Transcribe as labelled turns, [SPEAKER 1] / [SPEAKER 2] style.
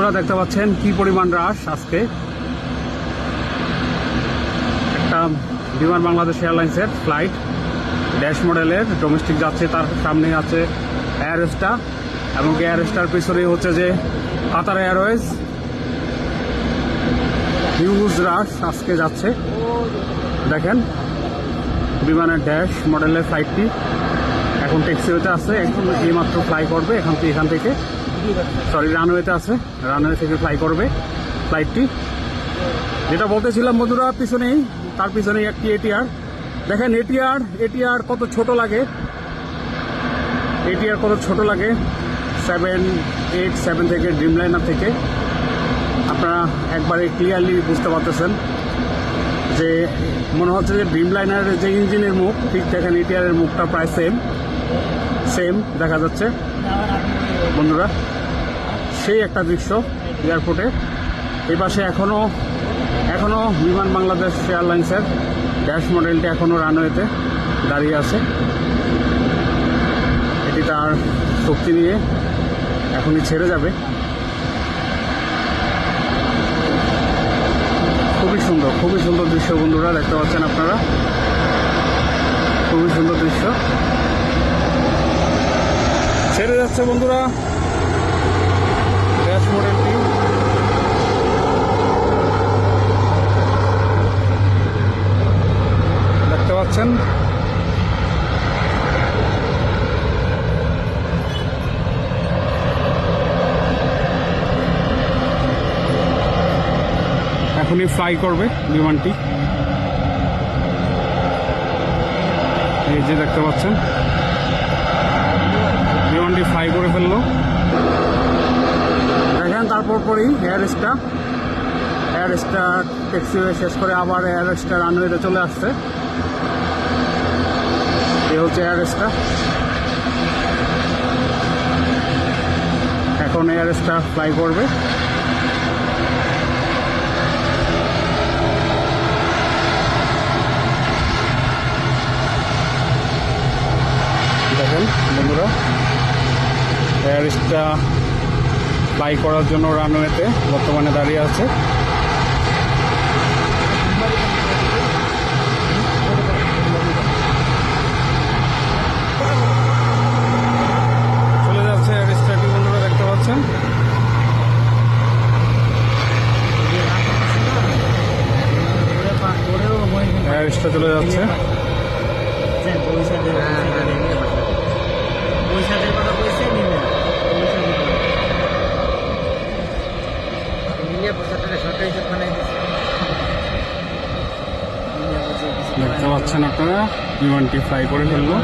[SPEAKER 1] বন্ধুরা দেখতে পাচ্ছেন কি পরিমাণ রাশ আজকে। একটা বিমান বাংলাদেশ এয়ারলাইন্সের ফ্লাইট ড্যাশ মডেলের ডোমেস্টিক যাচ্ছে, তার সামনে আছে এয়ারস্টার এবং এয়ারস্টার পিছনে হচ্ছে যে কাতার এয়ারওয়েজ। হিউজ রাশ আজকে যাচ্ছে। দেখেন বিমানের ড্যাশ মডেলের ফ্লাইটটি এখন ট্যাক্সিওয়েতে আছে, এখন এইমাত্র ফ্লাই করবে এখান থেকে সরি রানওয়েতে আছে, রানওয়ে থেকে ফ্লাই করবে ফ্লাইটটি। যেটা বলতেছিলাম বন্ধুরা, পিছনেই তার পিছনেই একটি এটিআর। দেখেন এটিআর কত ছোট লাগে, এটিআর কত ছোট লাগে 787 থেকে ড্রিমলাইনার থেকে। আপনারা একবারে ক্লিয়ারলি বুঝতে পারতেছেন যে মনে হচ্ছে যে ড্রিমলাইনারের যে ইঞ্জিনের মুখ, ঠিক দেখেন এটিআরের মুখটা প্রায় সেম দেখা যাচ্ছে বন্ধুরা। সেই একটা দৃশ্য এয়ারপোর্টে। এই পাশে এখনো বিমান বাংলাদেশ এয়ারলাইন্সের ড্যাশ মডেলটি এখনো রানওয়েতে দাঁড়িয়ে আছে। এটি তার শক্তি নিয়ে এখনই ছেড়ে যাবে। খুবই সুন্দর দৃশ্য বন্ধুরা, দেখতে পাচ্ছেন আপনারা, খুবই সুন্দর দৃশ্য। ছেড়ে যাচ্ছে বন্ধুরা ড্যাশ মডেলটি। দেখতে পাচ্ছেন এখনই ফ্লাই করবে বিমানটি। এই যে দেখতে পাচ্ছেন বিমানটি ফ্লাই করে ফেললো। দেখেন তারপর পরই এয়ারস্টার ট্যাক্সিওয়ে শেষ করে আবার এয়ারস্টার রানওয়েতে চলে আসছে। এই হচ্ছে এয়ারস্টার। এখন এয়ারস্টার ফ্লাই করবে। দেখেন বন্ধুরা এয়ারস্টার ফ্লাই করার জন্য রানওয়েতে বর্তমানে দাঁড়িয়ে আছে। চলে যাচ্ছে এয়ারস্টারটি বন্ধুরা, দেখতে পাচ্ছেন। এয়ারস্টার চলে যাচ্ছে। দেখতে পাচ্ছেন আপনারা বিমানটি ফ্লাই করে ফেললো।